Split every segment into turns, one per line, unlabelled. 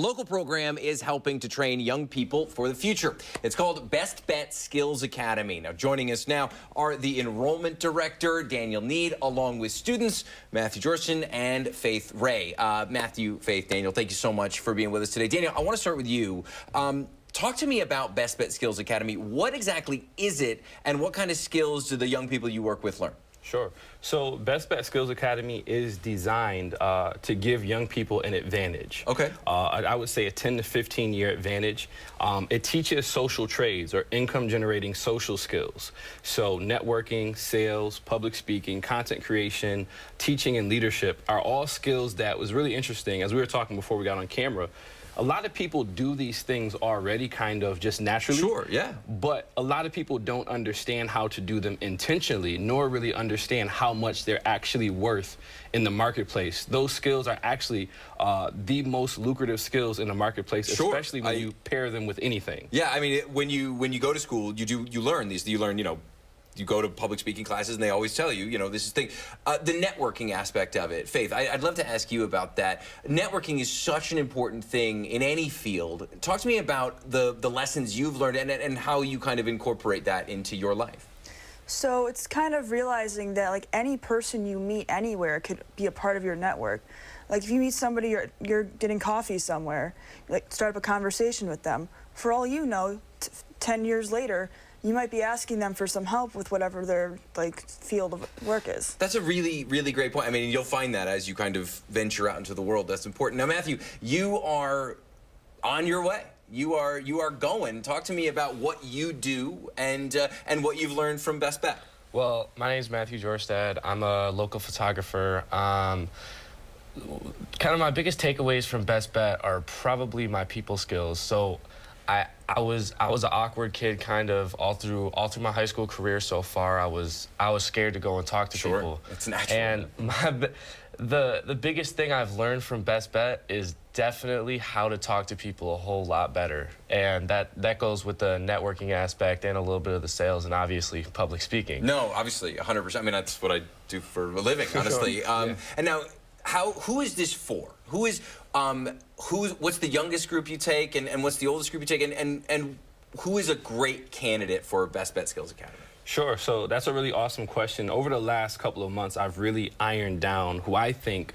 Local program is helping to train young people for the future. It's called Best Bet Skills Academy. Now, joining us now are the enrollment director, Daniel Snead, along with students, Matthew Jorstad and Faith Reh. Matthew, Faith, Daniel, thank you so much for being with us today. Daniel, I want to start with you. Talk to me about Best Bet Skills Academy. What exactly is it, and what kind of skills do the young people you work with learn?
Sure. So Best Bet Skills Academy is designed to give young people an advantage.
Okay.
I would say a 10 to 15 year advantage. It teaches social trades or income generating social skills. So networking, sales, public speaking, content creation, teaching, and leadership are all skills that was really interesting. As we were talking before we got on camera, a lot of people do these things already kind of just naturally.
Sure, yeah.
But a lot of people don't understand how to do them intentionally, nor really understand how much they're actually worth in the marketplace. Those skills are actually the most lucrative skills in the marketplace,
Sure.
especially when you pair them with anything.
Yeah, I mean, when you go to school, you learn these. You learn, you go to public speaking classes and they always tell you, this is the thing. The networking aspect of it, Faith, I'd love to ask you about that. Networking is such an important thing in any field. Talk to me about the lessons you've learned and how you kind of incorporate that into your life.
So it's kind of realizing that like any person you meet anywhere could be a part of your network. Like if you meet somebody, you're getting coffee somewhere, like start up a conversation with them. For all you know, 10 years later, you might be asking them for some help with whatever their field of work is.
That's a really, really great point. I mean, you'll find that as you kind of venture out into the world. That's important. Now, Matthew, you are on your way. You are going. Talk to me about what you do and what you've learned from Best Bet.
Well, my name is Matthew Jorstad. I'm a local photographer. Kind of my biggest takeaways from Best Bet are probably my people skills. So I was an awkward kid kind of all through my high school career so far. I was scared to go and talk to people.
It's natural.
And the biggest thing I've learned from Best Bet is definitely how to talk to people a whole lot better. And that goes with the networking aspect and a little bit of the sales and obviously public speaking.
No, obviously 100%. I mean, that's what I do for a living, honestly.
Yeah.
And now, who is this for? What's the youngest group you take, and what's the oldest group you take, and who is a great candidate for Best Bet Skills Academy?
Sure. So that's a really awesome question. Over the last couple of months, I've really ironed down who I think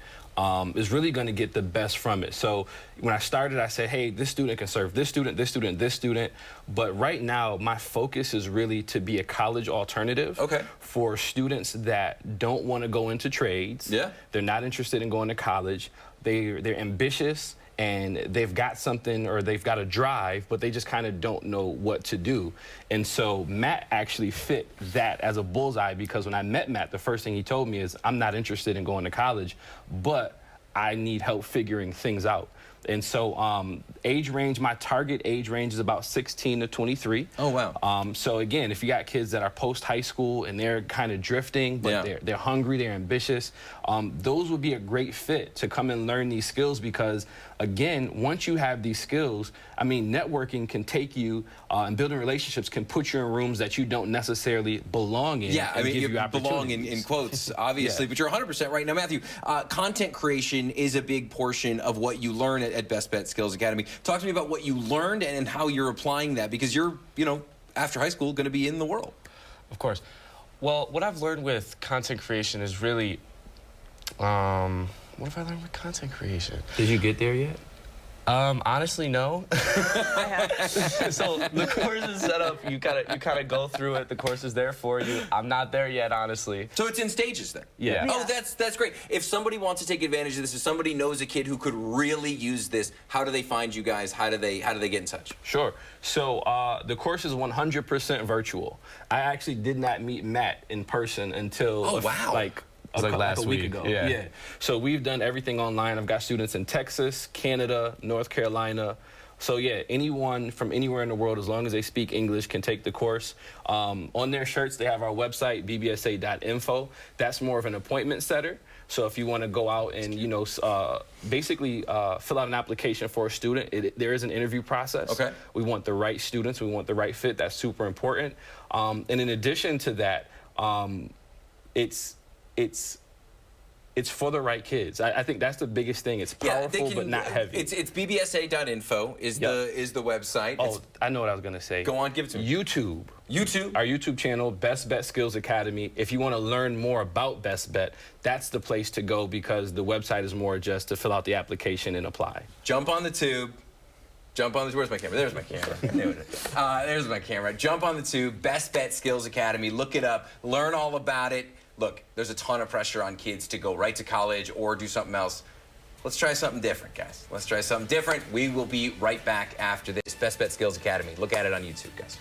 is really going to get the best from it. So when I started, I said, hey, this student can serve this student, this student, this student. But right now, my focus is really to be a college alternative for students that don't want to go into trades.
Yeah.
They're not interested in going to college. They're ambitious and they've got something or they've got a drive, but they just kind of don't know what to do. And so Matt actually fit that as a bullseye, because when I met Matt, the first thing he told me is, I'm not interested in going to college, but I need help figuring things out. And so age range, my target age range is about 16 to 23.
Oh, wow.
So again, if you got kids that are post-high school and they're kind of drifting, but they're hungry, they're ambitious, those would be a great fit to come and learn these skills, because again, once you have these skills, I mean, networking can take you and building relationships can put you in rooms that you don't necessarily belong in.
Yeah, I mean, you belong
in
quotes, obviously, but you're 100% right. Now, Matthew, content creation is a big portion of what you learn at Best Bet Skills Academy. Talk to me about what you learned and how you're applying that, because you're, after high school, going to be in the world.
Of course. Well, what I've learned with content creation is really, what have I learned with content creation?
Did you get there yet?
Honestly, no.
I have.
So the course is set up. You kind of go through it. The course is there for you. I'm not there yet, honestly.
So it's in stages then?
Yeah.
Oh, that's great. If somebody wants to take advantage of this, if somebody knows a kid who could really use this, how do they find you guys? How do they get in touch?
Sure. So the course is 100% virtual. I actually did not meet Matt in person until
last
week
week
ago.
Yeah.
So we've done everything online. I've got students in Texas, Canada, North Carolina. So yeah, anyone from anywhere in the world, as long as they speak English, can take the course. On their shirts, they have our website, bbsa.info. That's more of an appointment setter. So if you want to go out and, basically fill out an application for a student, there is an interview process.
Okay.
We want the right students. We want the right fit. That's super important. And in addition to that, it's it's for the right kids. I think that's the biggest thing. It's powerful but not heavy.
It's bbsa.info is the website.
Oh, I know what I was gonna say.
Go on, give it to me.
YouTube. Our YouTube channel, Best Bet Skills Academy. If you want to learn more about Best Bet, that's the place to go because the website is more just to fill out the application and apply.
Jump on the tube. Where's my camera? There's my camera. There's my camera. Jump on the tube, Best Bet Skills Academy. Look it up. Learn all about it. Look, there's a ton of pressure on kids to go right to college or do something else. Let's try something different, guys. Let's try something different. We will be right back after this. Best Bet Skills Academy. Look at it on YouTube, guys.